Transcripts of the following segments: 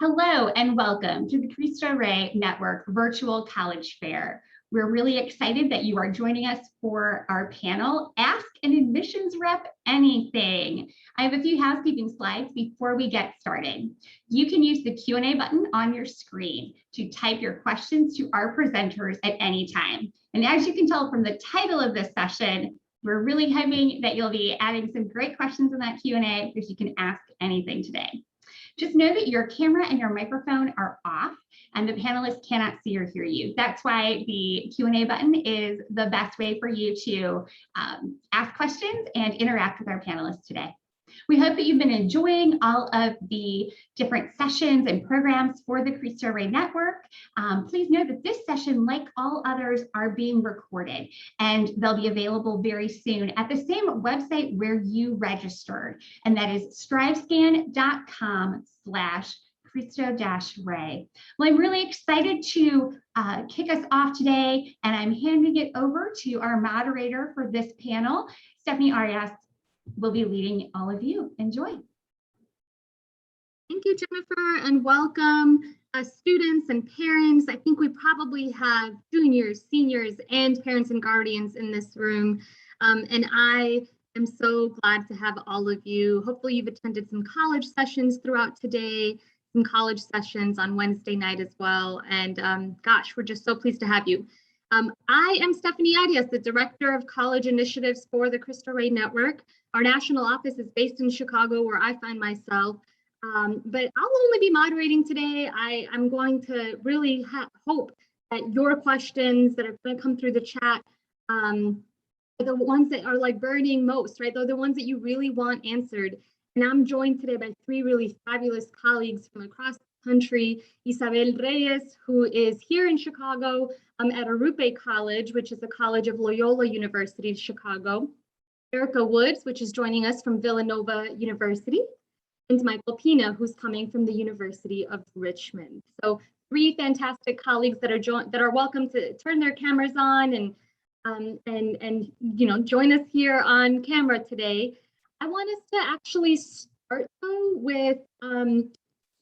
Hello and welcome to the Cristo Rey Network Virtual College Fair. We're really excited that you are joining us for our panel, Ask an Admissions Rep Anything. I have a few housekeeping slides before we get started. You can use the Q&A button on your screen to type your questions to our presenters at any time. And as you can tell from the title of this session, we're really hoping that you'll be adding some great questions in that Q&A because you can ask anything today. Just know that your camera and your microphone are off and the panelists cannot see or hear you. That's why the Q&A button is the best way for you to ask questions and interact with our panelists today. We hope that you've been enjoying all of the different sessions and programs for the Cristo Rey Network. Please know that this session, like all others, are being recorded and they'll be available very soon at the same website where you registered, and that is strivescan.com/Cristo-Rey. Well, I'm really excited to kick us off today, and I'm handing it over to our moderator for this panel, Stephanie Arias. Will be leading all of you. Enjoy. Thank you, Jennifer, and welcome students and parents. I think we probably have juniors, seniors, and parents and guardians in this room. And I am so glad to have all of you. Hopefully you've attended some college sessions throughout today, some college sessions on Wednesday night as well. And gosh, we're just so pleased to have you. I am Stephanie Arias, the Director of College Initiatives for the Cristo Rey Network. Our national office is based in Chicago, where I find myself, but I'll only be moderating today. I'm going to really hope that your questions that are going to come through the chat are the ones that are like burning most, right? They're the ones that you really want answered. And I'm joined today by three really fabulous colleagues from across the country. Isabel Reyes, who is here in Chicago at Arupe College, which is a college of Loyola University, Chicago. Erica Woods, which is joining us from Villanova University, and Michael Pina, who's coming from the University of Richmond. So three fantastic colleagues that are welcome to turn their cameras on and join us here on camera today. I want us to actually start though with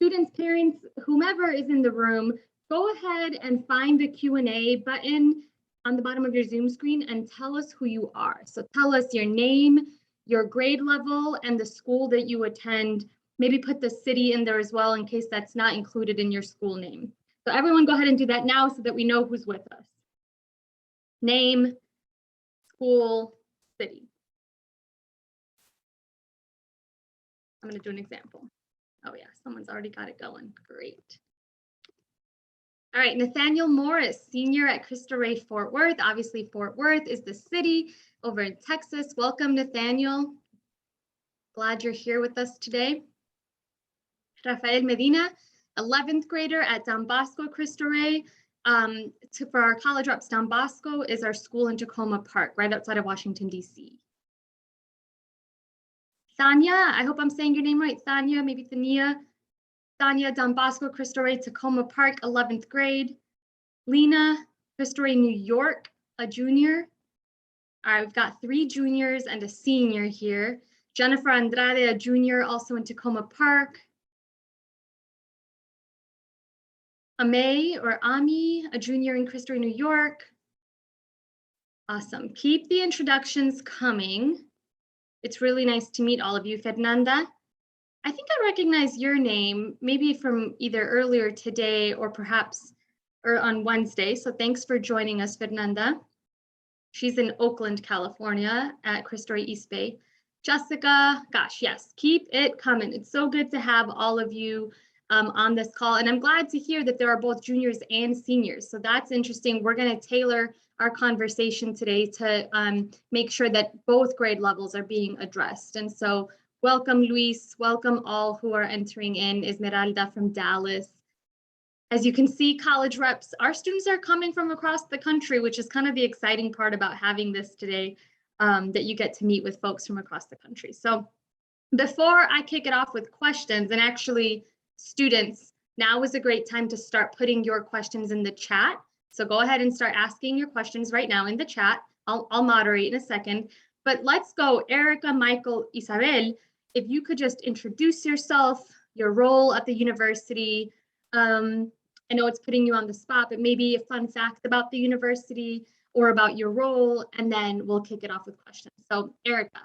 students, parents, whomever is in the room. Go ahead and find the Q&A button on the bottom of your Zoom screen and tell us who you are. So tell us your name, your grade level, and the school that you attend. Maybe put the city in there as well in case that's not included in your school name. So everyone go ahead and do that now so that we know who's with us. Name, school, city. I'm going to do an example. Oh yeah, someone's already got it going. Great. All right, Nathaniel Morris, senior at Cristo Rey Fort Worth. Obviously, Fort Worth is the city over in Texas. Welcome, Nathaniel. Glad you're here with us today. Rafael Medina, 11th grader at Don Bosco Cristo Rey. For our college reps, Don Bosco is our school in Tacoma Park, right outside of Washington, D.C. Thania, I hope I'm saying your name right. Thania, maybe Thania. Thania, Don Bosco, Cristo Rey, Tacoma Park, 11th grade. Lena, Cristo Rey, New York, a junior. All right, we've got three juniors and a senior here. Jennifer Andrade, a junior, also in Tacoma Park. Ame or Ami, a junior in Cristo Rey, New York. Awesome. Keep the introductions coming. It's really nice to meet all of you. Fernanda, I think I recognize your name, maybe from either earlier today or perhaps on Wednesday. So thanks for joining us, Fernanda. She's in Oakland, California at Cristo Rey East Bay. Jessica, gosh, yes, keep it coming. It's so good to have all of you on this call. And I'm glad to hear that there are both juniors and seniors. So that's interesting. We're going to tailor our conversation today to make sure that both grade levels are being addressed. And so welcome, Luis. Welcome all who are entering in. Esmeralda from Dallas. As you can see, college reps, our students are coming from across the country, which is kind of the exciting part about having this today, that you get to meet with folks from across the country. So before I kick it off with questions, and actually students, now is a great time to start putting your questions in the chat. So go ahead and start asking your questions right now in the chat. I'll moderate in a second, but let's go. Erica, Michael, Isabel, if you could just introduce yourself, your role at the university. I know it's putting you on the spot, but maybe a fun fact about the university or about your role, and then we'll kick it off with questions. So Erica.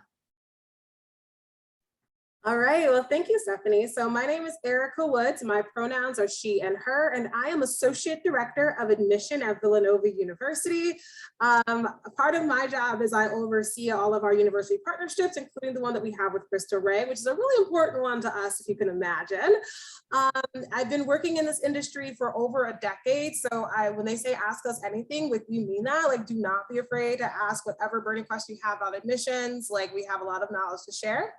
All right, well, thank you, Stephanie. So my name is Erica Woods. My pronouns are she and her, and I am Associate Director of Admission at Villanova University. A part of my job is I oversee all of our university partnerships, including the one that we have with Cristo Rey, which is a really important one to us, if you can imagine. I've been working in this industry for over a decade. So when they say ask us anything, like we mean that, like do not be afraid to ask whatever burning question you have about admissions. Like we have a lot of knowledge to share.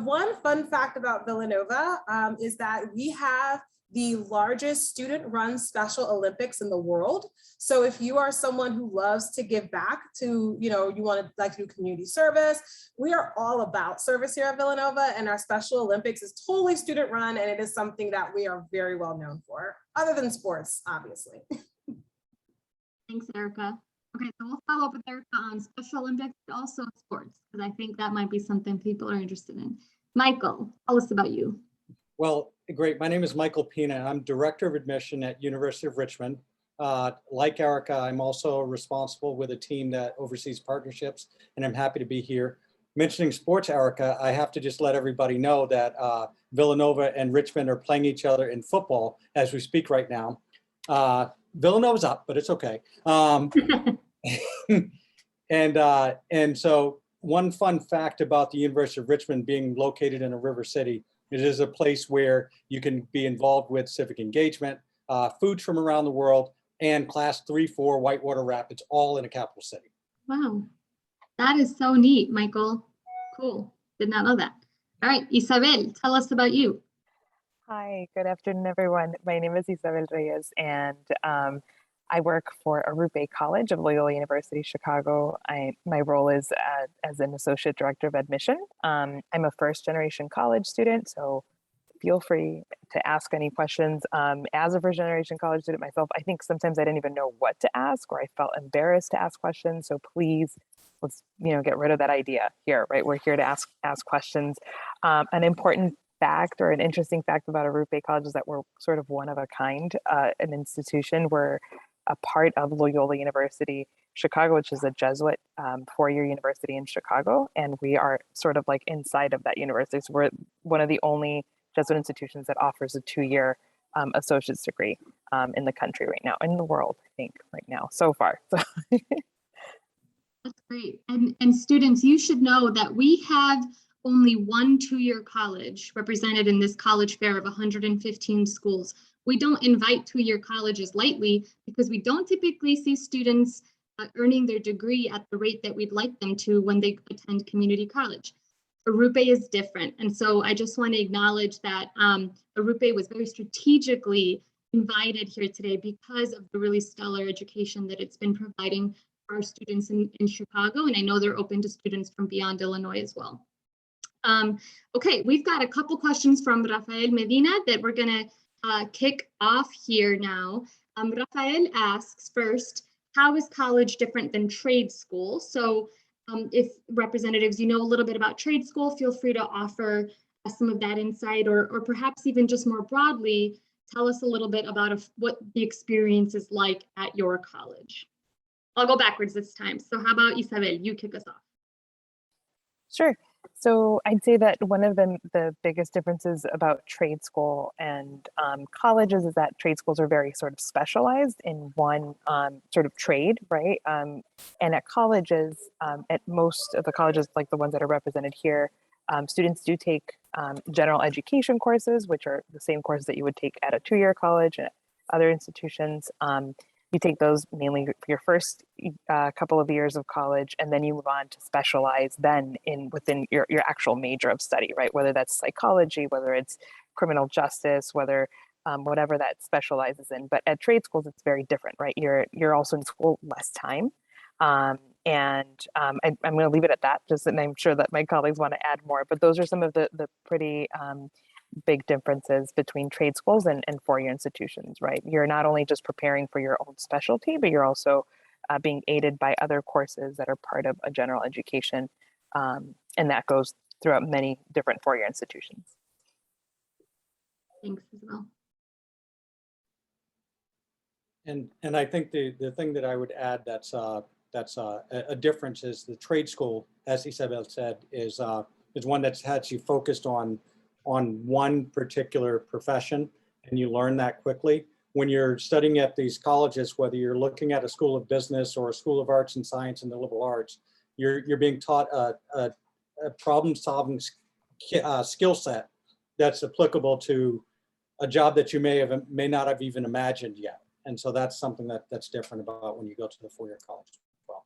One fun fact about Villanova is that we have the largest student-run Special Olympics in the world. So if you are someone who loves to give back to, you want to like do community service, we are all about service here at Villanova, and our Special Olympics is totally student-run, and it is something that we are very well known for, other than sports, obviously. Thanks, Erica. Okay, so we'll follow up with Erica on Special Olympics, but also sports, because I think that might be something people are interested in. Michael, tell us about you. Well, great. My name is Michael Pina. I'm Director of Admission at University of Richmond. Like Erica, I'm also responsible with a team that oversees partnerships, and I'm happy to be here. Mentioning sports, Erica, I have to just let everybody know that Villanova and Richmond are playing each other in football as we speak right now. Villanova's up, but it's okay. And so one fun fact about the University of Richmond being located in a river city, it is a place where you can be involved with civic engagement, foods from around the world, and class 3-4 whitewater rapids, all in a capital city. Wow, that is so neat, Michael. Cool, did not know that. All right, Isabel, tell us about you. Hi, good afternoon, everyone. My name is Isabel Reyes, and I work for Arupe College of Loyola University, Chicago. My role is as an Associate Director of Admission. I'm a first-generation college student, so feel free to ask any questions. As a first-generation college student myself, I think sometimes I didn't even know what to ask, or I felt embarrassed to ask questions. So please, let's get rid of that idea here, right? We're here to ask questions. An important fact or an interesting fact about Arupe College is that we're sort of one of a kind, an institution. We're a part of Loyola University Chicago, which is a Jesuit four-year university in Chicago. And we are sort of like inside of that university. So we're one of the only Jesuit institutions that offers a 2-year associate's degree in the country right now, in the world, I think, right now, so far. So. That's great. And students, you should know that we have only one 2-year college represented in this college fair of 115 schools. We don't invite 2-year colleges lightly because we don't typically see students earning their degree at the rate that we'd like them to when they attend community college. Arupe is different. And so I just want to acknowledge that Arupe was very strategically invited here today because of the really stellar education that it's been providing for our students in Chicago. And I know they're open to students from beyond Illinois as well. Okay, we've got a couple questions from Rafael Medina that we're going to kick off here now. Rafael asks first, how is college different than trade school? So if representatives, know a little bit about trade school, feel free to offer some of that insight, or perhaps even just more broadly, tell us a little bit about what the experience is like at your college. I'll go backwards this time. So how about Isabel, you kick us off. Sure. So I'd say that one of the biggest differences about trade school and colleges is that trade schools are very sort of specialized in one sort of trade, right? And at colleges, at most of the colleges, like the ones that are represented here, students do take general education courses, which are the same courses that you would take at a 2-year college and at other institutions. You take those mainly for your first couple of years of college, and then you move on to specialize then within your actual major of study, right? Whether that's psychology, whether it's criminal justice, whatever that specializes in. But at trade schools, it's very different, right? You're also in school less time. I'm going to leave it at that, and I'm sure that my colleagues want to add more, but those are some of the pretty big differences between trade schools and 4-year institutions, right? You're not only just preparing for your own specialty, but you're also being aided by other courses that are part of a general education. And that goes throughout many different 4-year institutions. Thanks as well. And I think the thing that I would add that's a difference is the trade school, as Isabel said, is one that's had you focused on one particular profession, and you learn that quickly. When you're studying at these colleges, whether you're looking at a school of business or a school of arts and science and the liberal arts, you're being taught a problem-solving skill set that's applicable to a job that you may not have even imagined yet. And so that's something that's different about when you go to the four-year college as well.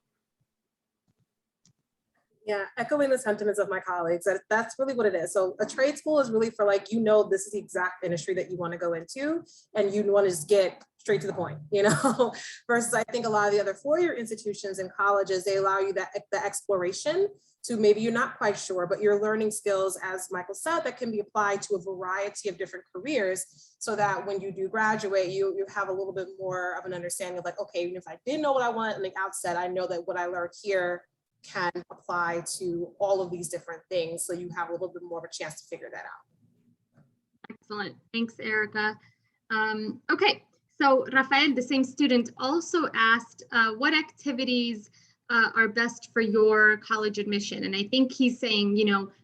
Yeah, echoing the sentiments of my colleagues, that's really what it is. So a trade school is really for like, this is the exact industry that you want to go into, and you want to just get straight to the point, versus I think a lot of the other four-year institutions and colleges, they allow you the exploration to maybe you're not quite sure, but you're learning skills, as Michael said, that can be applied to a variety of different careers, so that when you do graduate, you have a little bit more of an understanding of like, okay, even if I didn't know what I wanted in the outset, I know that what I learned here can apply to all of these different things. So you have a little bit more of a chance to figure that out. Excellent. Thanks, Erica. Okay, so Rafael, the same student, also asked what activities are best for your college admission. And I think he's saying,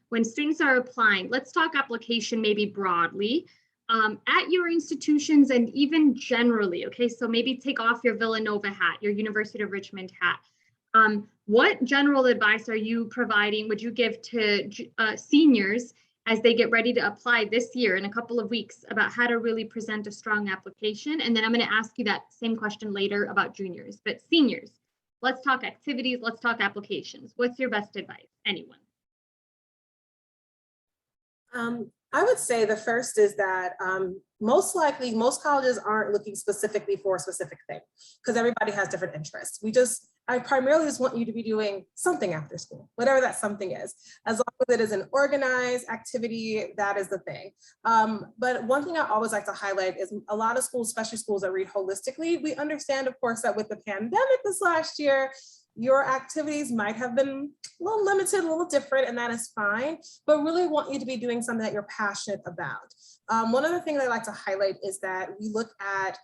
when students are applying, let's talk application maybe broadly at your institutions and even generally. Okay, so maybe take off your Villanova hat, your University of Richmond hat. What general advice are you providing, would you give to seniors as they get ready to apply this year in a couple of weeks about how to really present a strong application? And then I'm going to ask you that same question later about juniors, but seniors, let's talk activities, let's talk applications. What's your best advice? Anyone? I would say the first is that most likely most colleges aren't looking specifically for a specific thing, because everybody has different interests. I primarily just want you to be doing something after school, whatever that something is. As long as it is an organized activity, that is the thing. But one thing I always like to highlight is a lot of schools, especially schools that read holistically, we understand, of course, that with the pandemic this last year, your activities might have been a little limited, a little different, and that is fine, but really want you to be doing something that you're passionate about. One other thing that I like to highlight is that we look at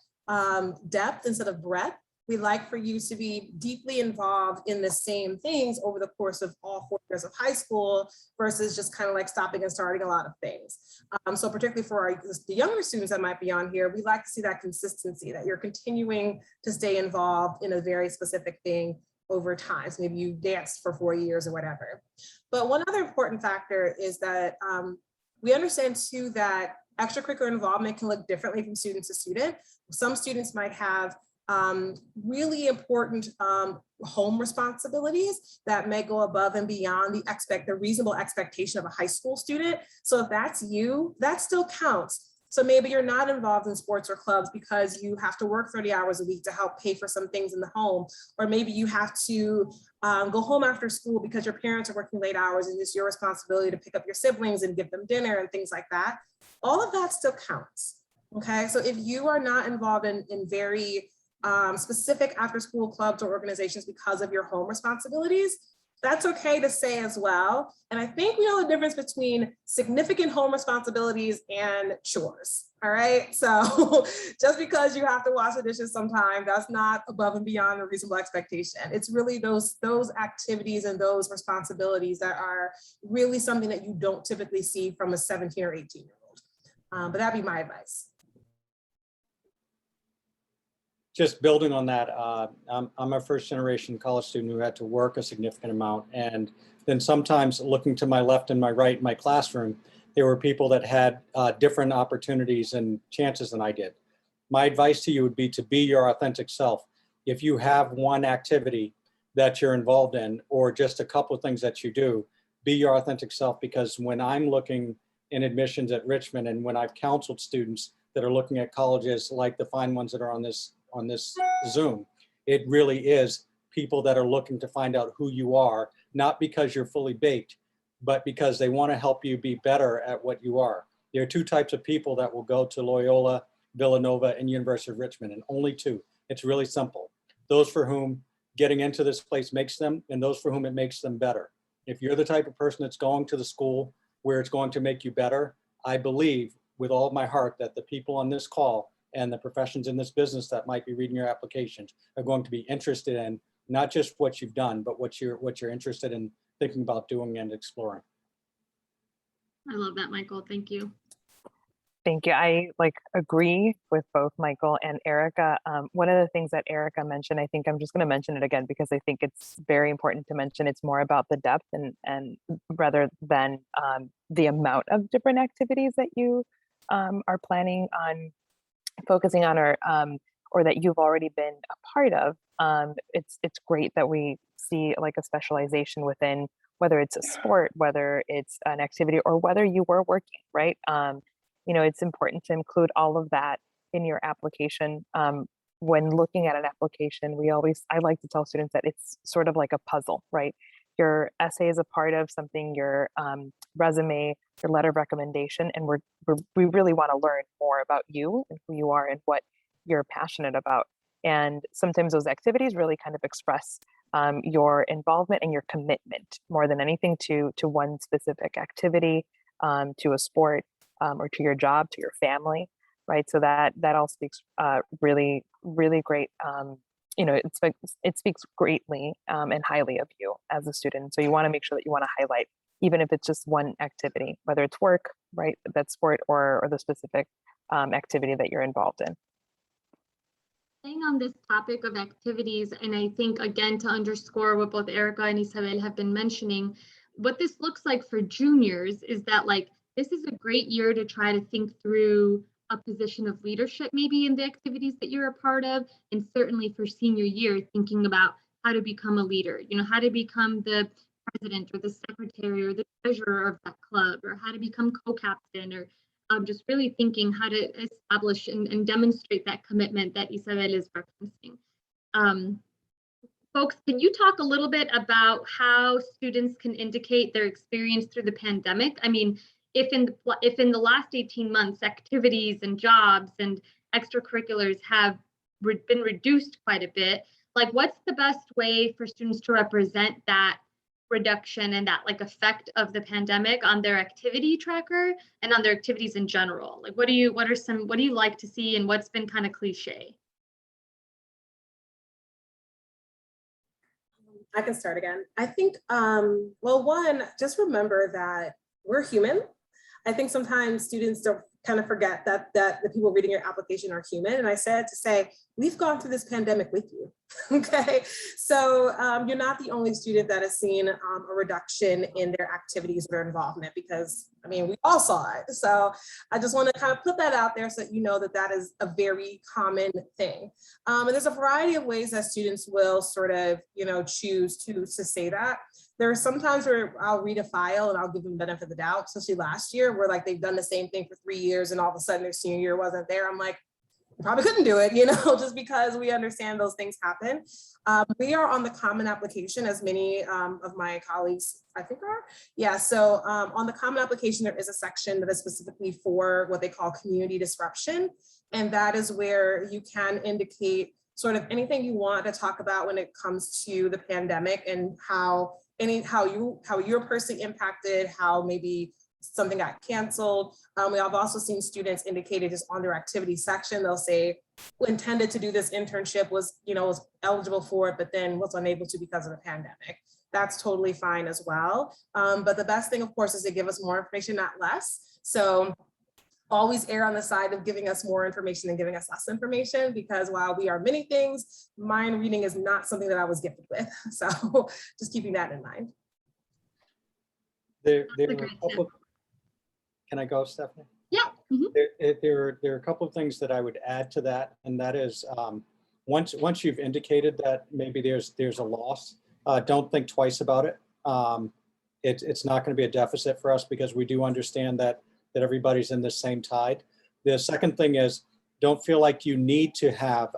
depth instead of breadth. We like for you to be deeply involved in the same things over the course of all 4 years of high school versus just kind of like stopping and starting a lot of things. So particularly for the younger students that might be on here, we like to see that consistency, that you're continuing to stay involved in a very specific thing over time. So maybe you danced for 4 years or whatever. But one other important factor is that we understand too that extracurricular involvement can look differently from student to student. Some students might have really important home responsibilities that may go above and beyond the reasonable expectation of a high school student. So if that's you, that still counts. So maybe you're not involved in sports or clubs because you have to work 30 hours a week to help pay for some things in the home, or maybe you have to go home after school because your parents are working late hours and it's your responsibility to pick up your siblings and give them dinner and things like that. All of that still counts. Okay, so if you are not involved in very specific after school clubs or organizations because of your home responsibilities, that's okay to say as well. And I think we know the difference between significant home responsibilities and chores. All right, so just because you have to wash the dishes sometime, that's not above and beyond a reasonable expectation. It's really those activities and those responsibilities that are really something that you don't typically see from a 17 or 18-year-old. But that'd be my advice. Just building on that, I'm a first generation college student who had to work a significant amount. And then sometimes looking to my left and my right in my classroom, there were people that had different opportunities and chances than I did. My advice to you would be to be your authentic self. If you have one activity that you're involved in, or just a couple of things that you do, be your authentic self. Because when I'm looking in admissions at Richmond, and when I've counseled students that are looking at colleges like the fine ones that are on this Zoom, it really is people that are looking to find out who you are, not because you're fully baked, but because they want to help you be better at what you are. There are two types of people that will go to Loyola, Villanova, and University of Richmond, and only two. It's really simple. Those for whom getting into this place makes them, and those for whom it makes them better. If you're the type of person that's going to the school where it's going to make you better, I believe with all of my heart that the people on this call and the professions in this business that might be reading your applications are going to be interested in not just what you've done, but what you're interested in thinking about doing and exploring. I love that, Michael. Thank you. Thank you. I agree with both Michael and Erica. One of the things that Erica mentioned, I think I'm just going to mention it again because I think it's very important to mention. It's more about the depth and rather than the amount of different activities that you are planning on focusing on or that you've already been a part of. It's great that we see like a specialization within, whether it's a sport, whether it's an activity, or whether you were working, right? You know, it's important to include all of that in your application. When looking at an application, I like to tell students that it's sort of like a puzzle, right? Your essay is a part of something, your resume, your letter of recommendation, and we really want to learn more about you and who you are and what you're passionate about. And sometimes those activities really kind of express your involvement and your commitment more than anything to one specific activity, to a sport, or to your job, to your family, right? So that all speaks really, really great. You know, it speaks greatly and highly of you as a student. So you want to make sure that you want to highlight, even if it's just one activity, whether it's work, right, that sport, or the specific activity that you're involved in. Staying on this topic of activities, and I think again to underscore what both Erica and Isabel have been mentioning, what this looks like for juniors is that like this is a great year to try to think through a position of leadership maybe in the activities that you're a part of, and certainly for senior year thinking about how to become a leader, you know, how to become the president or the secretary or the treasurer of that club, or how to become co-captain, or just really thinking how to establish and demonstrate that commitment that Isabel is referencing. Folks, can you talk a little bit about how students can indicate their experience through the pandemic? I mean, if in the last 18 months, activities and jobs and extracurriculars have been reduced quite a bit, like what's the best way for students to represent that reduction and that like effect of the pandemic on their activity tracker and on their activities in general? Like what do you like to see, and what's been kind of cliche? I can start again. I think, well, one, just remember that we're human. I think sometimes students don't kind of forget that the people reading your application are human. And I said to say, we've gone through this pandemic with you, okay? So you're not the only student that has seen a reduction in their activities or their involvement, because I mean, we all saw it. So I just want to kind of put that out there so that you know that that is a very common thing. And there's a variety of ways that students will sort of, you know, choose to say that. There are some times where I'll read a file and I'll give them the benefit of the doubt, especially last year where like they've done the same thing for 3 years and all of a sudden their senior year wasn't there. I'm like, you probably couldn't do it, you know, just because we understand those things happen. We are on the common application, as many of my colleagues, I think are. Yeah, so on the common application, there is a section that is specifically for what they call community disruption. And that is where you can indicate sort of anything you want to talk about when it comes to the pandemic and how you're personally impacted, how maybe something got canceled. We have also seen students indicated just on their activity section, they'll say, who intended to do this internship was eligible for it, but then was unable to because of the pandemic. That's totally fine as well. But the best thing, of course, is to give us more information, not less. So always err on the side of giving us more information than giving us less information, because while we are many things, mind reading is not something that I was gifted with. So just keeping that in mind. There are a couple. Can I go, Stephanie? Yeah. Mm-hmm. There are a couple of things that I would add to that, and that is once you've indicated that maybe there's a loss, don't think twice about it. It's not going to be a deficit for us because we do understand that everybody's in the same tide. The second thing is, don't feel like you need to have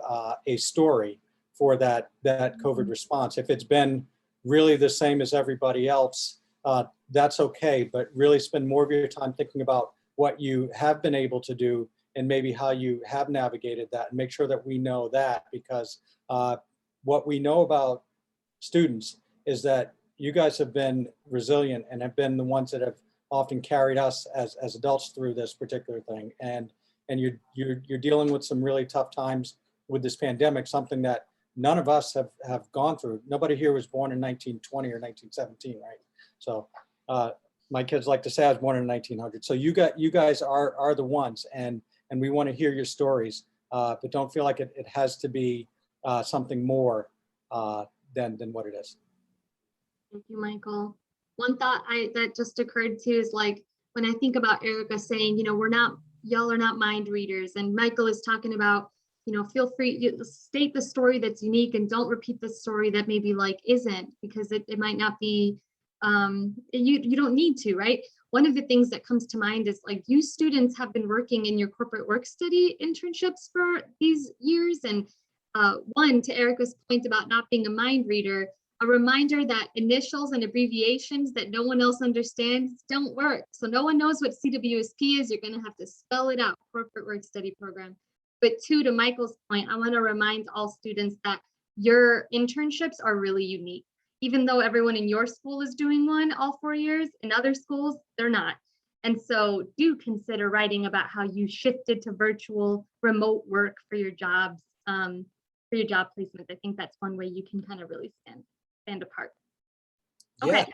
a story for that COVID response. If it's been really the same as everybody else, that's okay, but really spend more of your time thinking about what you have been able to do and maybe how you have navigated that, and make sure that we know that, because what we know about students is that you guys have been resilient and have been the ones that have often carried us as adults through this particular thing. And you're dealing with some really tough times with this pandemic, something that none of us have gone through. Nobody here was born in 1920 or 1917, right? So my kids like to say I was born in 1900. So you guys are the ones, and we want to hear your stories, but don't feel like it has to be something more than what it is. Thank you, Michael. One thought that just occurred to is like, when I think about Erica saying, you know, y'all are not mind readers, and Michael is talking about, you know, feel free to state the story that's unique and don't repeat the story that maybe like isn't, because it might not be, you don't need to, right? One of the things that comes to mind is like, you students have been working in your corporate work study internships for these years. And one, to Erica's point about not being a mind reader, a reminder that initials and abbreviations that no one else understands don't work. So no one knows what CWSP is. You're going to have to spell it out, corporate work study program. But two, to Michael's point, I want to remind all students that your internships are really unique. Even though everyone in your school is doing one all 4 years, in other schools, they're not. And so do consider writing about how you shifted to virtual remote work for your jobs, for your job placement. I think that's one way you can kind of really stand apart. Okay.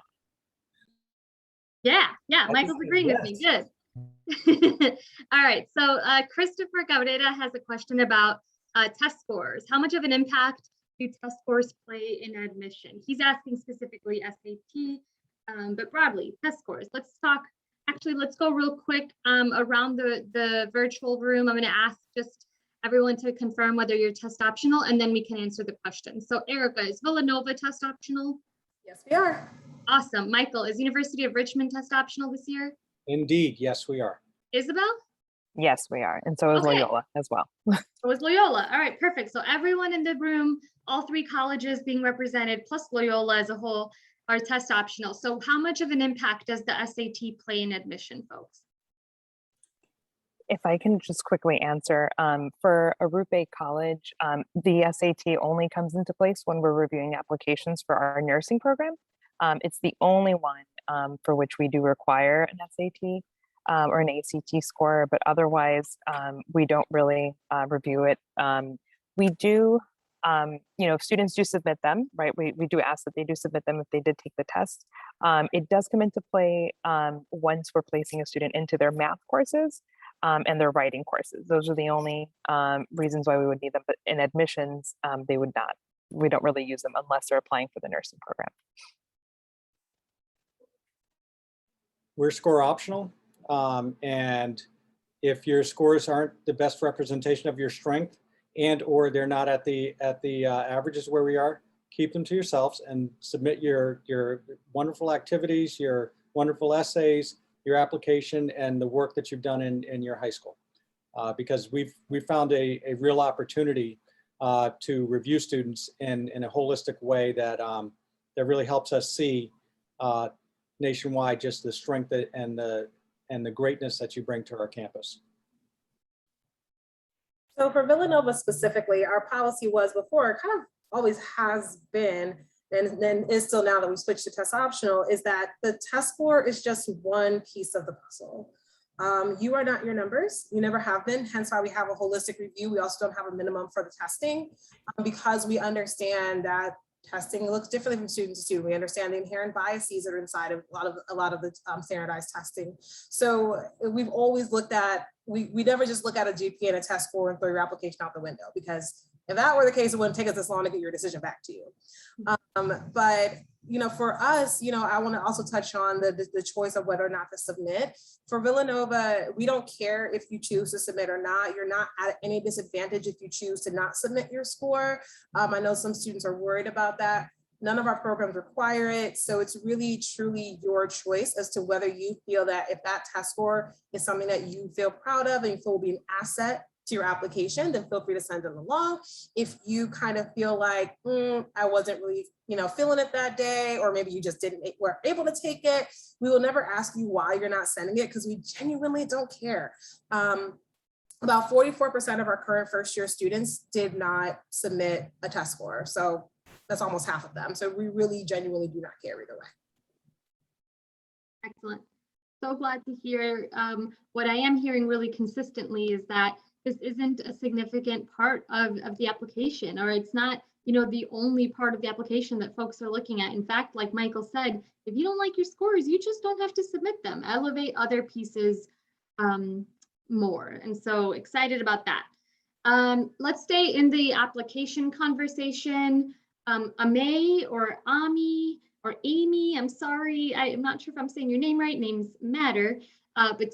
Yeah, Michael's agreeing with me, good. All right, so Christopher Gavreda has a question about test scores. How much of an impact do test scores play in admission? He's asking specifically SAT, but broadly, test scores. Let's go real quick around the virtual room. I'm gonna ask just everyone to confirm whether you're test optional, and then we can answer the question. So Erica, is Villanova test optional? Yes, we are. Awesome. Michael, is University of Richmond test optional this year? Indeed, yes, we are. Isabel? Yes, we are. And so is Loyola as well. So is Loyola. All right, perfect. So everyone in the room, all three colleges being represented, plus Loyola as a whole, are test optional. So how much of an impact does the SAT play in admission, folks? If I can just quickly answer, for a Group A college, the SAT only comes into place when we're reviewing applications for our nursing program. It's the only one for which we do require an SAT or an ACT score, but otherwise we don't really review it. We do, if students do submit them, right? We do ask that they do submit them if they did take the test. It does come into play once we're placing a student into their math courses and their writing courses. Those are the only reasons why we would need them, but in admissions, they would not. We don't really use them unless they're applying for the nursing program. We're score optional. And if your scores aren't the best representation of your strength or they're not at the averages where we are, keep them to yourselves and submit your wonderful activities, your wonderful essays, your application, and the work that you've done in your high school. Because we've found a real opportunity to review students in a holistic way that really helps us see nationwide just the strength and the greatness that you bring to our campus. So for Villanova specifically, our policy was before, kind of always has been, and then is still now that we switched to test optional, is that the test score is just one piece of the puzzle. You are not your numbers. You never have been, hence why we have a holistic review. We also don't have a minimum for the testing because we understand that testing looks differently from student to student. We understand the inherent biases that are inside of a lot of the standardized testing. So we've always looked at, we never just look at a GPA and a test score and throw your application out the window, because if that were the case, it wouldn't take us this long to get your decision back to you. But for us, I want to also touch on the choice of whether or not to submit. For Villanova, we don't care if you choose to submit or not. You're not at any disadvantage if you choose to not submit your score. I know some students are worried about that. None of our programs require it. So it's really, truly your choice as to whether you feel that if that test score is something that you feel proud of and you feel will be an asset to your application, then feel free to send it along. If you kind of feel like, I wasn't really, feeling it that day, or maybe you just weren't able to take it, we will never ask you why you're not sending it, because we genuinely don't care. About 44% of our current first year students did not submit a test score. So that's almost half of them. So we really genuinely do not care either way. Excellent. So glad to hear. What I am hearing really consistently is that this isn't a significant part of the application, or it's not, the only part of the application that folks are looking at. In fact, like Michael said, if you don't like your scores, you just don't have to submit them. Elevate other pieces more. And so excited about that. Let's stay in the application conversation. Amay or Ami or Amy, I'm sorry, I'm not sure if I'm saying your name right, names matter. But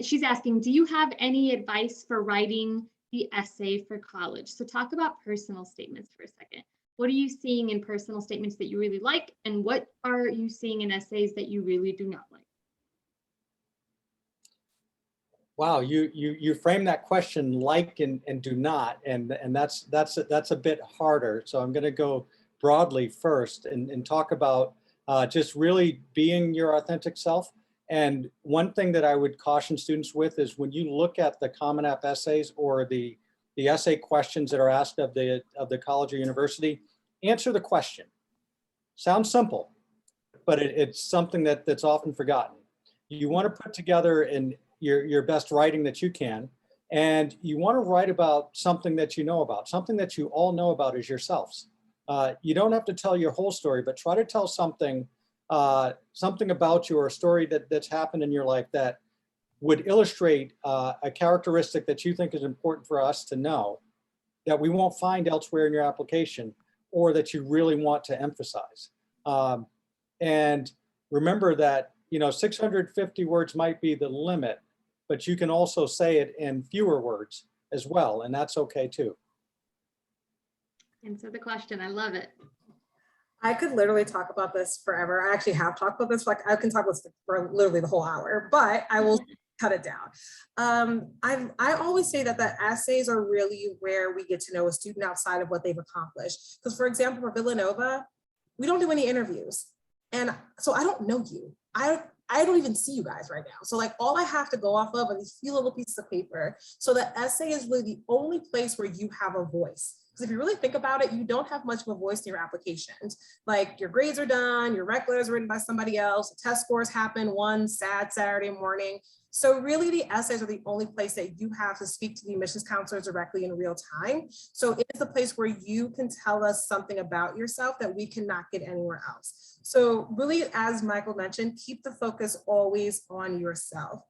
she's asking, do you have any advice for writing the essay for college? So talk about personal statements for a second. What are you seeing in personal statements that you really like? And what are you seeing in essays that you really do not like? Wow, you frame that question like and do not, and that's a bit harder. So I'm going to go broadly first and talk about just really being your authentic self. And one thing that I would caution students with is when you look at the Common App essays or the essay questions that are asked of the college or university, answer the question. Sounds simple, but it's something that's often forgotten. You want to put together your best writing that you can, and you want to write about something that you know about. Something that you all know about is yourselves. You don't have to tell your whole story, but try to tell something about you, or a story that's happened in your life that would illustrate a characteristic that you think is important for us to know, that we won't find elsewhere in your application, or that you really want to emphasize. And remember that 650 words might be the limit, but you can also say it in fewer words as well, and that's okay too. Answer the question. I love it. I could literally talk about this forever. I actually have talked about this, I can talk about this for literally the whole hour, but I will cut it down. I always say that the essays are really where we get to know a student outside of what they've accomplished. Because for example, for Villanova, we don't do any interviews. And so I don't know you. I don't even see you guys right now. So like all I have to go off of are these few little pieces of paper. So the essay is really the only place where you have a voice. Because if you really think about it, you don't have much of a voice in your applications. Like your grades are done, your rec letters are written by somebody else, test scores happen one sad Saturday morning. So really the essays are the only place that you have to speak to the admissions counselors directly in real time. So it's the place where you can tell us something about yourself that we cannot get anywhere else. So really, as Michael mentioned, keep the focus always on yourself.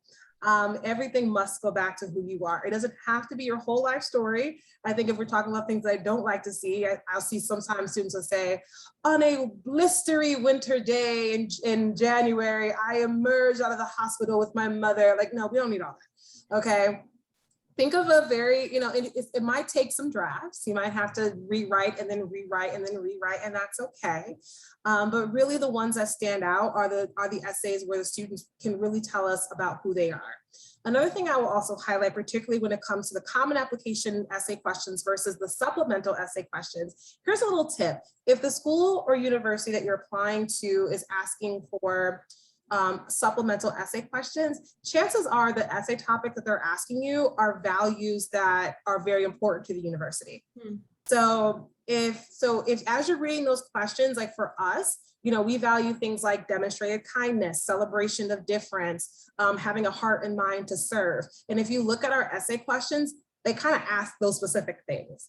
Everything must go back to who you are. It doesn't have to be your whole life story. I think if we're talking about things I don't like to see, I'll see sometimes students will say, on a blistery winter day in January, I emerged out of the hospital with my mother. Like, no, we don't need all that, okay? Think of a very, it might take some drafts. You might have to rewrite and then rewrite and then rewrite, and that's okay. But really the ones that stand out are the essays where the students can really tell us about who they are. Another thing I will also highlight, particularly when it comes to the common application essay questions versus the supplemental essay questions, here's a little tip. If the school or university that you're applying to is asking for supplemental essay questions, chances are the essay topic that they're asking you are values that are very important to the university. So if as you're reading those questions, like for us, we value things like demonstrated kindness, celebration of difference, having a heart and mind to serve. And if you look at our essay questions, they kind of ask those specific things.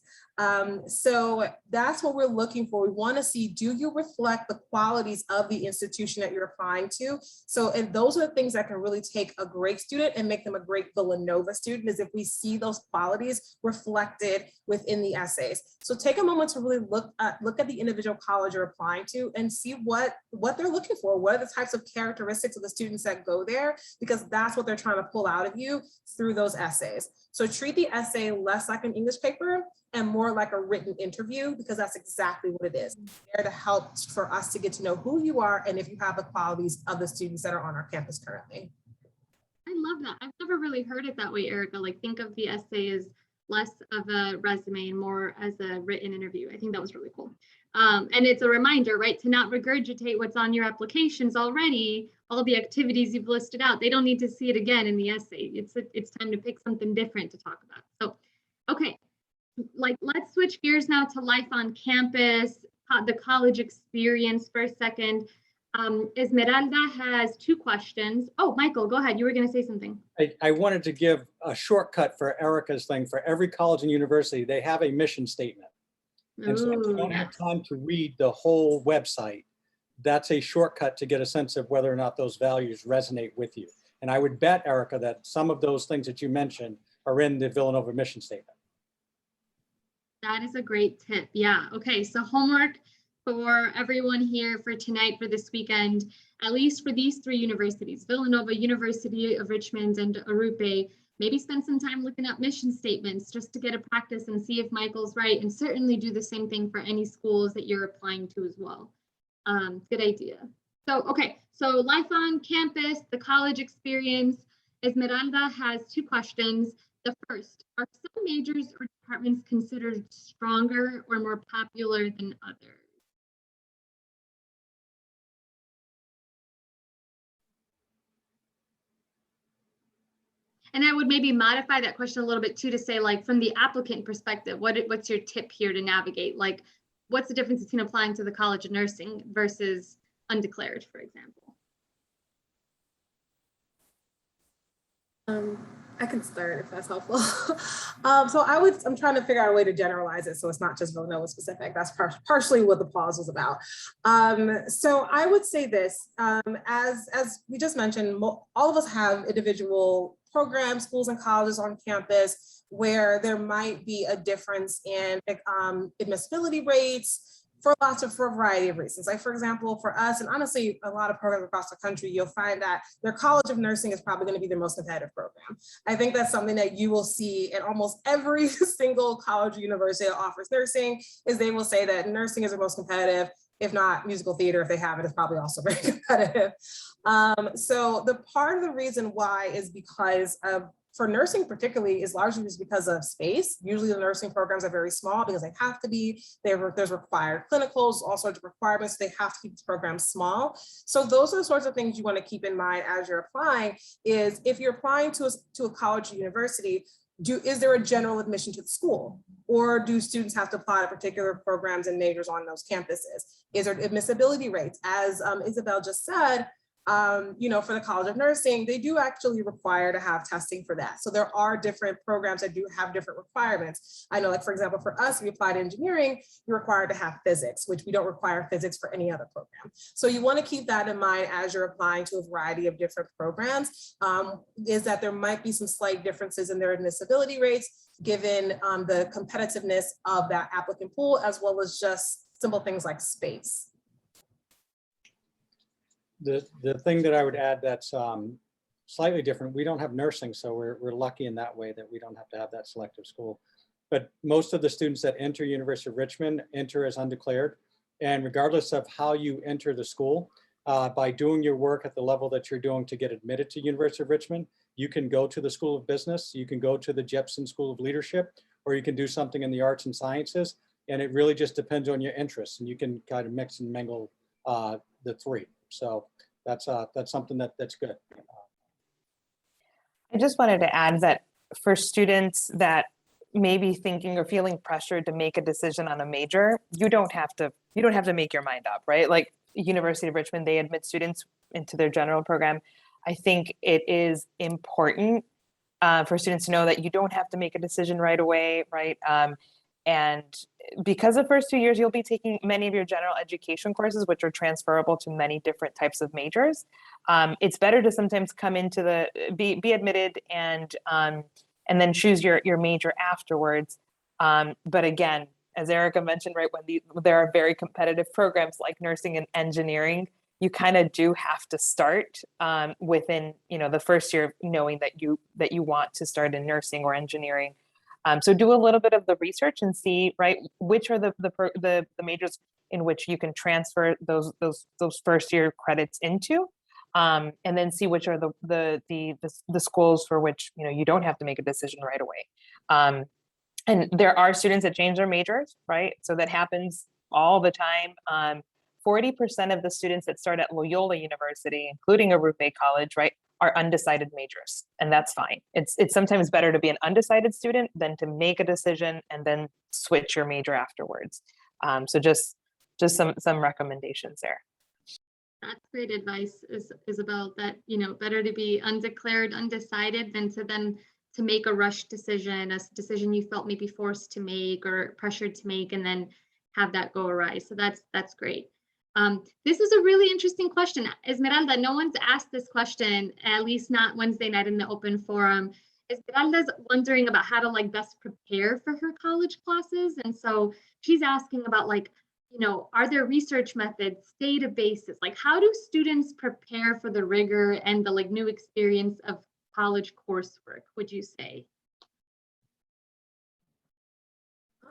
So that's what we're looking for. We want to see, do you reflect the qualities of the institution that you're applying to? So, and those are the things that can really take a great student and make them a great Villanova student, is if we see those qualities reflected within the essays. So take a moment to really look at the individual college you're applying to and see what they're looking for. What are the types of characteristics of the students that go there? Because that's what they're trying to pull out of you through those essays. So treat the essay less like an English paper and more like a written interview, because that's exactly what it is. It's there to help for us to get to know who you are and if you have the qualities of the students that are on our campus currently. I love that. I've never really heard it that way, Erica. Like, think of the essay as less of a resume and more as a written interview. I think that was really cool. And it's a reminder, right, to not regurgitate what's on your applications already, all the activities you've listed out. They don't need to see it again in the essay. It's time to pick something different to talk about. So, okay, let's switch gears now to life on campus, the college experience for a second. Esmeralda has 2 questions. Oh, Michael, go ahead. You were going to say something. I wanted to give a shortcut for Erica's thing. For every college and university, they have a mission statement. And so if you Ooh, don't have yes. time to read the whole website, that's a shortcut to get a sense of whether or not those values resonate with you. And I would bet, Erica, that some of those things that you mentioned are in the Villanova mission statement. That is a great tip. Yeah. Okay. So homework for everyone here for tonight, for this weekend, at least for these 3 universities, Villanova, University of Richmond, and Arupe, maybe spend some time looking up mission statements just to get a practice and see if Michael's right, and certainly do the same thing for any schools that you're applying to as well. Good idea. So, okay. So life on campus, the college experience. Esmeralda has 2 questions. The first, are some majors or departments considered stronger or more popular than others? And I would maybe modify that question a little bit too, to say, like, from the applicant perspective, what's your tip here to navigate? Like, what's the difference between applying to the College of Nursing versus undeclared, for example? I can start if that's helpful. I'm trying to figure out a way to generalize it so it's not just Villanova specific. That's partially what the pause was about. So I would say this, as we just mentioned, all of us have individual programs, schools and colleges on campus where there might be a difference in admissibility rates for a variety of reasons. Like, for example, for us, and honestly, a lot of programs across the country, you'll find that their College of Nursing is probably going to be their most competitive program. I think that's something that you will see in almost every single college or university that offers nursing, is they will say that nursing is the most competitive. If not, musical theater, if they have it, is probably also very competitive. So the part of the reason why is because for nursing particularly is largely just because of space. Usually the nursing programs are very small because they have to be, there's required clinicals, all sorts of requirements. They have to keep the program small. So those are the sorts of things you want to keep in mind as you're applying, is if you're applying to a college or university, is there a general admission to the school? Or do students have to apply to particular programs and majors on those campuses? Is there admissibility rates? As Isabel just said, for the College of Nursing, they do actually require to have testing for that. So there are different programs that do have different requirements. I know, like, for example, for us, we applied to engineering, you're required to have physics, which we don't require physics for any other program. So you want to keep that in mind as you're applying to a variety of different programs, is that there might be some slight differences in their admissibility rates, given the competitiveness of that applicant pool, as well as just simple things like space. The thing that I would add that's slightly different, we don't have nursing, so we're lucky in that way that we don't have to have that selective school. But most of the students that enter University of Richmond enter as undeclared. And regardless of how you enter the school, by doing your work at the level that you're doing to get admitted to University of Richmond, you can go to the School of Business, you can go to the Jepson School of Leadership, or you can do something in the arts and sciences. And it really just depends on your interests, and you can kind of mix and mingle the 3. So that's something that's good. I just wanted to add that for students that may be thinking or feeling pressured to make a decision on a major, you don't have to make your mind up, right? Like University of Richmond, they admit students into their general program. I think it is important for students to know that you don't have to make a decision right away, right? And because the first 2 years, you'll be taking many of your general education courses, which are transferable to many different types of majors. It's better to sometimes come into be admitted and then choose your major afterwards. But again, as Erica mentioned, right, when there are very competitive programs like nursing and engineering, you kind of do have to start within the first year, knowing that you want to start in nursing or engineering. So do a little bit of the research and see, right, which are the majors in which you can transfer those first year credits into, and then see which are the schools for which you don't have to make a decision right away. And there are students that change their majors, right? So that happens all the time. 40% of the students that start at Loyola University, including Arupe College, right, are undecided majors, and that's fine. It's sometimes better to be an undecided student than to make a decision and then switch your major afterwards. So just some recommendations there. That's great advice, Isabel, that, you know, better to be undeclared, undecided than to make a rush decision, a decision you felt maybe forced to make or pressured to make, and then have that go awry. So that's great. This is a really interesting question. Esmeralda, no one's asked this question, at least not Wednesday night in the open forum. Esmeralda's wondering about how to like best prepare for her college classes. And so she's asking about like, you know, are there research methods, databases? Like how do students prepare for the rigor and the like new experience of college coursework, would you say?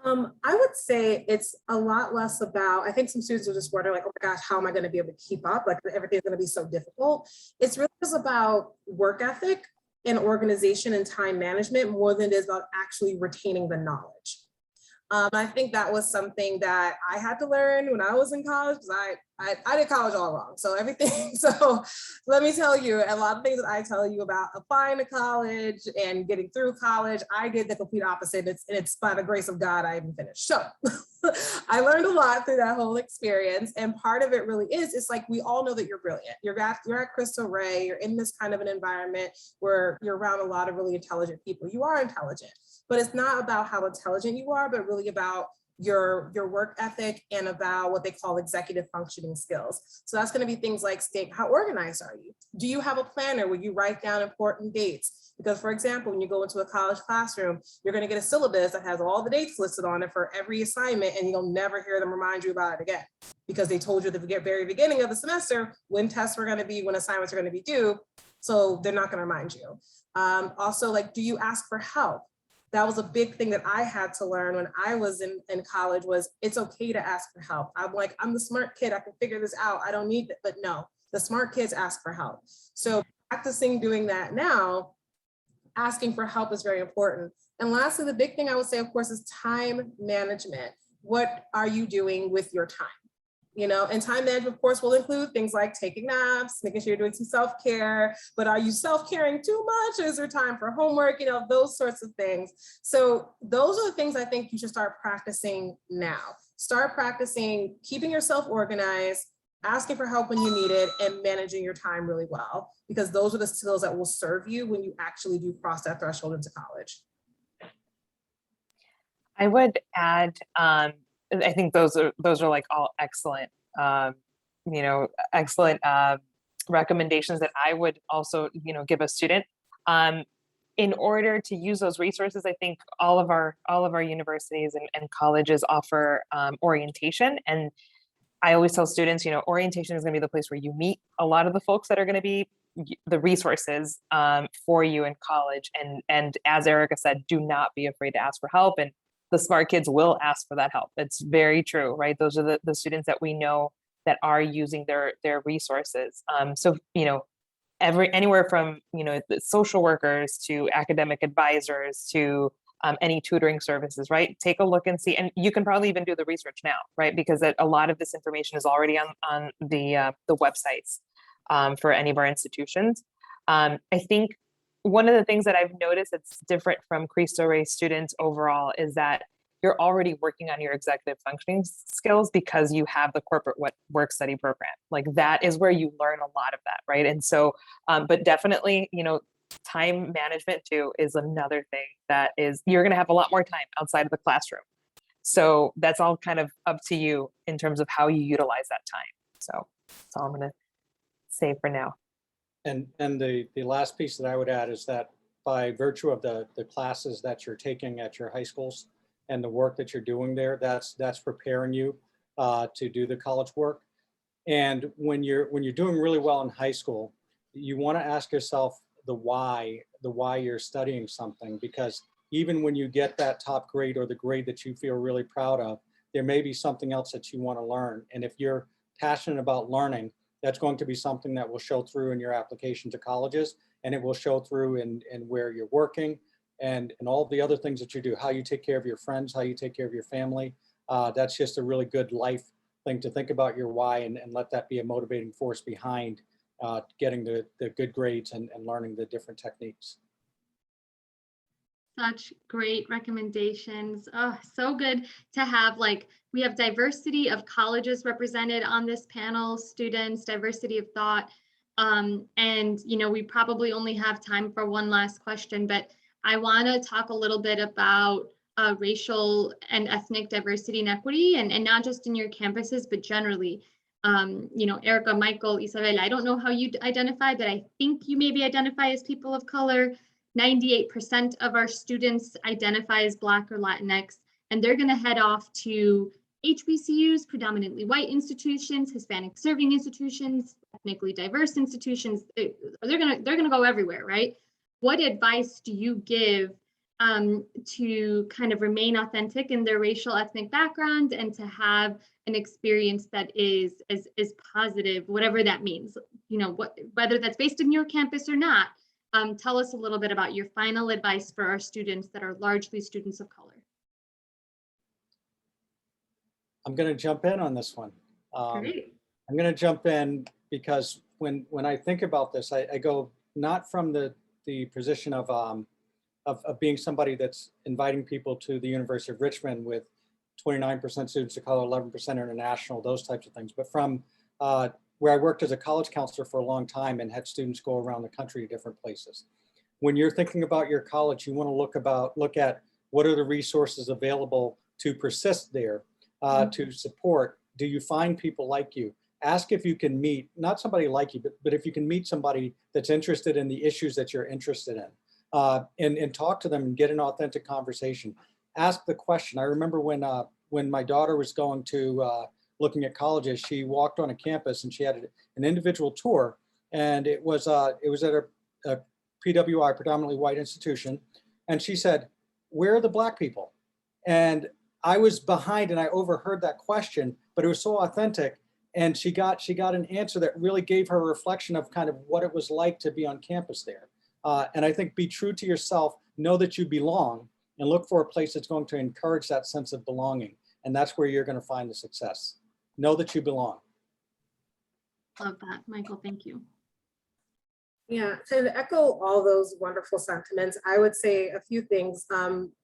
I would say it's a lot less about, I think some students are just wondering like, oh my gosh, how am I going to be able to keep up? Like everything's going to be so difficult. It's really just about work ethic and organization and time management more than it is about actually retaining the knowledge. I think that was something that I had to learn when I was in college because I did college all wrong. So everything, so let me tell you, a lot of things that I tell you about applying to college and getting through college, I did the complete opposite. It's by the grace of God I even finished. So I learned a lot through that whole experience. And part of it really is, it's like, we all know that you're brilliant. You're at Cristo Rey, you're in this kind of an environment where you're around a lot of really intelligent people. You are intelligent, but it's not about how intelligent you are, but really about your work ethic and about what they call executive functioning skills. So that's going to be things like how organized are you? Do you have a planner where you write down important dates? Because for example, when you go into a college classroom, you're going to get a syllabus that has all the dates listed on it for every assignment, and you'll never hear them remind you about it again because they told you at the very beginning of the semester when tests were going to be, when assignments are going to be due. So they're not going to remind you. Also, like, do you ask for help? That was a big thing that I had to learn when I was in college, was it's okay to ask for help. I'm like, I'm the smart kid, I can figure this out, I don't need it. But no, the smart kids ask for help. So practicing doing that now, asking for help is very important. And lastly, the big thing I would say, of course, is time management. What are you doing with your time? You know, and time management, of course, will include things like taking naps, making sure you're doing some self-care, but are you self-caring too much? Is there time for homework? You know, those sorts of things. So those are the things I think you should start practicing now. Start practicing keeping yourself organized, asking for help when you need it, and managing your time really well, because those are the skills that will serve you when you actually do cross that threshold into college. I would add, I think those are like all excellent, you know, excellent recommendations that I would also, you know, give a student. In order to use those resources, I think all of our universities and colleges offer orientation. And I always tell students, you know, orientation is going to be the place where you meet a lot of the folks that are going to be the resources for you in college. And as Erica said, do not be afraid to ask for help. And the smart kids will ask for that help. It's very true, right? Those are the students that we know that are using their resources. So, you know, anywhere from, you know, the social workers to academic advisors to any tutoring services, right? Take a look and see, and you can probably even do the research now, right? Because a lot of this information is already on the websites for any of our institutions. I think one of the things that I've noticed that's different from Cristo Rey students overall is that you're already working on your executive functioning skills because you have the corporate work study program. Like that is where you learn a lot of that, right? And so, but definitely, you know, time management too is another thing that is, you're going to have a lot more time outside of the classroom. So that's all kind of up to you in terms of how you utilize that time. So that's all I'm going to say for now. And the last piece that I would add is that by virtue of the classes that you're taking at your high schools and the work that you're doing there, that's preparing you to do the college work. And when you're doing really well in high school, you want to ask yourself the why you're studying something, because even when you get that top grade or the grade that you feel really proud of, there may be something else that you want to learn. And if you're passionate about learning, that's going to be something that will show through in your application to colleges, and it will show through in where you're working and all the other things that you do, how you take care of your friends, how you take care of your family. That's just a really good life thing to think about your why and let that be a motivating force behind getting the good grades and learning the different techniques. Such great recommendations. Oh, so good to have, like, we have diversity of colleges represented on this panel, students, diversity of thought. And, you know, we probably only have time for one last question, but I want to talk a little bit about racial and ethnic diversity and equity, and not just in your campuses, but generally. You know, Erica, Michael, Isabel, I don't know how you identify, but I think you maybe identify as people of color. 98% of our students identify as Black or Latinx, and they're going to head off to HBCUs, predominantly white institutions, Hispanic serving institutions, ethnically diverse institutions. They're gonna go everywhere, right? What advice do you give to kind of remain authentic in their racial ethnic background and to have an experience that is positive, whatever that means? You know, whether that's based in your campus or not. Tell us a little bit about your final advice for our students that are largely students of color. I'm going to jump in on this one. Great. I'm going to jump in because when I think about this, I go not from the position of being somebody that's inviting people to the University of Richmond with 29% students of color, 11% international, those types of things, but from where I worked as a college counselor for a long time and had students go around the country to different places. When you're thinking about your college, you want to look at what are the resources available to persist there, to support. Do you find people like you? Ask if you can meet, not somebody like you, but if you can meet somebody that's interested in the issues that you're interested in, and talk to them and get an authentic conversation. Ask the question. I remember when my daughter was going to looking at colleges, she walked on a campus and she had an individual tour, and it was at a PWI, predominantly white institution, and she said, "Where are the Black people?" And I was behind and I overheard that question, but it was so authentic, and she got an answer that really gave her a reflection of kind of what it was like to be on campus there. And I think be true to yourself, know that you belong, and look for a place that's going to encourage that sense of belonging, and that's where you're going to find the success. Know that you belong. Love that, Michael. Thank you. Yeah, to echo all those wonderful sentiments, I would say a few things.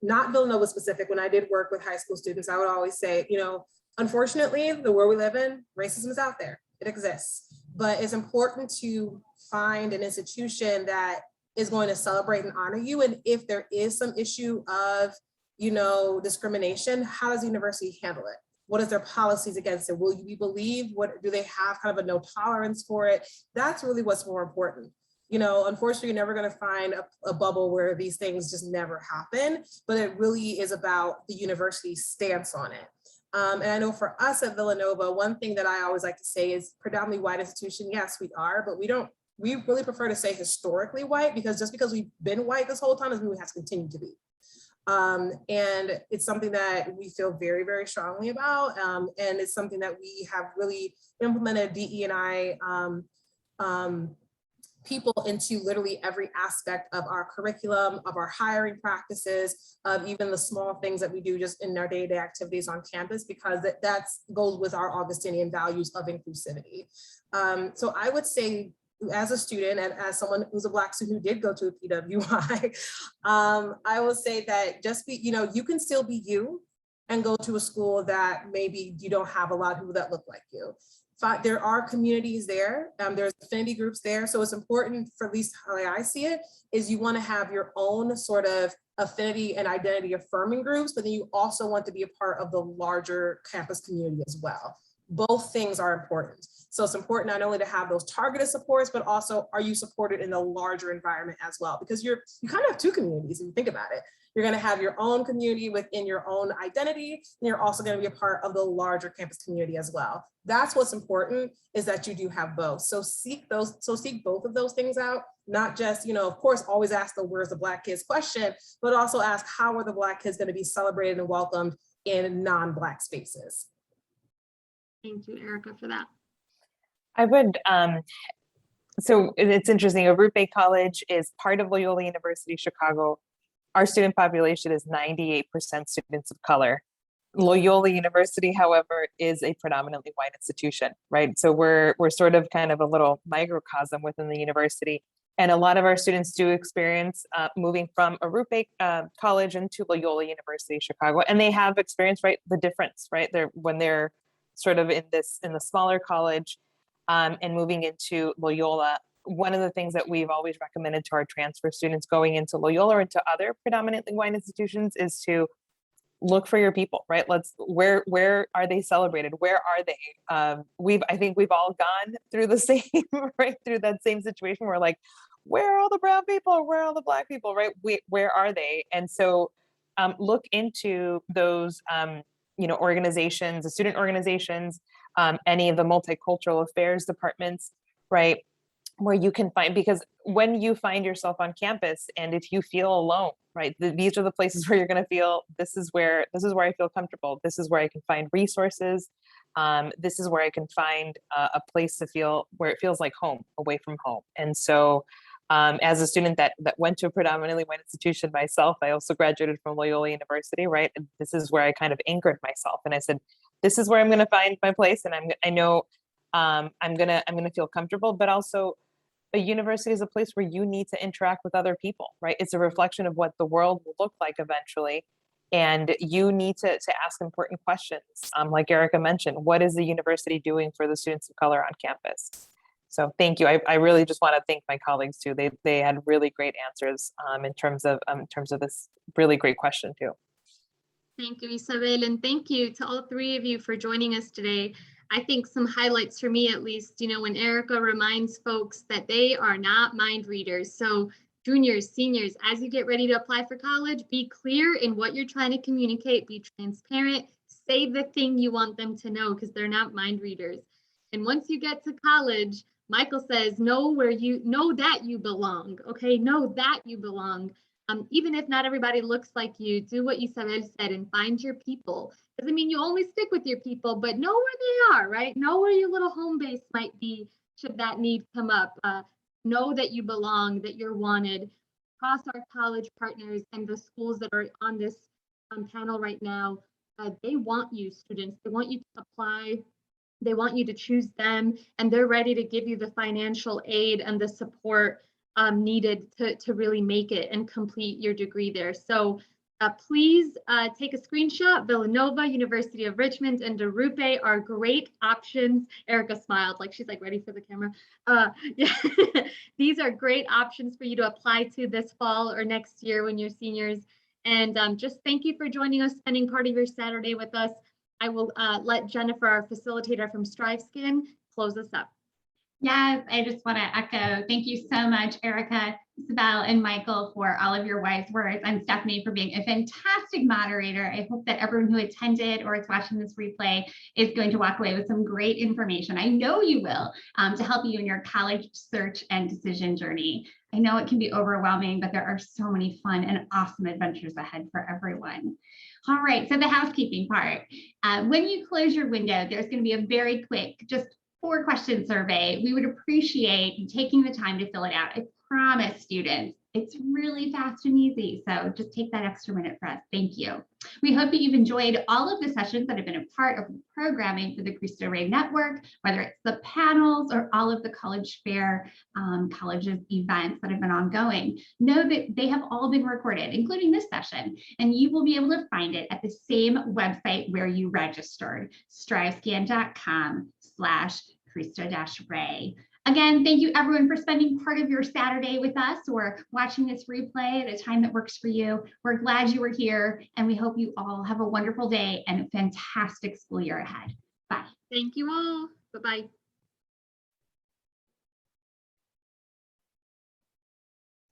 Not Villanova specific, when I did work with high school students, I would always say, you know, unfortunately, the world we live in, racism is out there, it exists. But it's important to find an institution that is going to celebrate and honor you. And if there is some issue of, you know, discrimination, how does the university handle it? What is their policies against it? Will you be believed? What do they have kind of a no tolerance for it? That's really what's more important. You know, unfortunately, you're never going to find a bubble where these things just never happen, but it really is about the university's stance on it. And I know for us at Villanova, one thing that I always like to say is predominantly white institution. Yes, we are, but we really prefer to say historically white, because just because we've been white this whole time doesn't mean we have to continue to be. And it's something that we feel very, very strongly about. And it's something that we have really implemented DE&I people into literally every aspect of our curriculum, of our hiring practices, of even the small things that we do just in our day-to-day activities on campus, because that goes with our Augustinian values of inclusivity. So I would say, as a student and as someone who's a Black student who did go to a PWI, I will say that just be, you know, you can still be you and go to a school that maybe you don't have a lot of people that look like you. There are communities there, there's affinity groups there. So it's important, for at least how I see it, is you want to have your own sort of affinity and identity affirming groups, but then you also want to be a part of the larger campus community as well. Both things are important. So it's important not only to have those targeted supports, but also, are you supported in the larger environment as well? Because you kind of have two communities if you think about it. You're going to have your own community within your own identity, and you're also going to be a part of the larger campus community as well. That's what's important, is that you do have both. So seek both of those things out, not just, you know, of course, always ask the "where's the Black kids" question, but also ask, how are the Black kids going to be celebrated and welcomed in non-Black spaces? Thank you, Erica, for that. I would, so it's interesting, a Root Bay College is part of Loyola University Chicago. Our student population is 98% students of color. Loyola University, however, is a predominantly white institution, right? So we're sort of kind of a little microcosm within the university. And a lot of our students do experience moving from Arupe College into Loyola University Chicago, and they have experienced, right, the difference, right? When they're sort of in the smaller college and moving into Loyola. One of the things that we've always recommended to our transfer students going into Loyola or into other predominantly white institutions is to look for your people, right? Where are they celebrated? Where are they? I think we've all gone through the same, right? Through that same situation where like, where are all the brown people? Where are all the black people, right? Where are they? And so look into those, organizations, the student organizations, any of the multicultural affairs departments, right? Where you can find, because when you find yourself on campus and if you feel alone, right, these are the places where you're going to feel, this is where I feel comfortable. This is where I can find resources. This is where I can find a place to feel where it feels like home, away from home. And so as a student that went to a predominantly white institution myself, I also graduated from Loyola University, right? And this is where I kind of anchored myself. And I said, this is where I'm going to find my place. And I know I'm going to feel comfortable, but also a university is a place where you need to interact with other people, right? It's a reflection of what the world will look like eventually. And you need to ask important questions. Like Erica mentioned, what is the university doing for the students of color on campus? So thank you. I really just want to thank my colleagues too. They had really great answers in terms of this really great question too. Thank you, Isabel, and thank you to all three of you for joining us today. I think some highlights for me, at least, when Erica reminds folks that they are not mind readers. So juniors, seniors, as you get ready to apply for college, be clear in what you're trying to communicate, be transparent, say the thing you want them to know, because they're not mind readers. And once you get to college, Michael says, know that you belong, okay? Know that you belong. Even if not everybody looks like you, do what Isabel said and find your people. Doesn't mean you only stick with your people, but know where they are, right? Know where your little home base might be should that need come up. Know that you belong, that you're wanted. Across our college partners and the schools that are on this panel right now, they want you, students. They want you to apply. They want you to choose them, and they're ready to give you the financial aid and the support needed to really make it and complete your degree there. So please take a screenshot. Villanova, University of Richmond, and Arupe are great options. Erica smiled like she's like ready for the camera. Yeah. These are great options for you to apply to this fall or next year when you're seniors. And just thank you for joining us, spending part of your Saturday with us. I will let Jennifer, our facilitator from StriveScan, close us up. Yes, I just want to echo, thank you so much, Erica, Isabel, and Michael for all of your wise words, and Stephanie for being a fantastic moderator. I hope that everyone who attended or is watching this replay is going to walk away with some great information. I know you will, to help you in your college search and decision journey. I know it can be overwhelming, but there are so many fun and awesome adventures ahead for everyone. All right, so the housekeeping part. When you close your window, there's going to be a very quick, just 4-question survey. We would appreciate you taking the time to fill it out. I promise, students, it's really fast and easy. So just take that extra minute for us. Thank you. We hope that you've enjoyed all of the sessions that have been a part of the programming for the Cristo Rey Network, whether it's the panels or all of the college fair colleges events that have been ongoing. Know that they have all been recorded, including this session, and you will be able to find it at the same website where you registered, strivescan.com/Cristo-Rey. Again, thank you everyone for spending part of your Saturday with us or watching this replay at a time that works for you. We're glad you were here, and we hope you all have a wonderful day and a fantastic school year ahead. Bye. Thank you all. Bye-bye.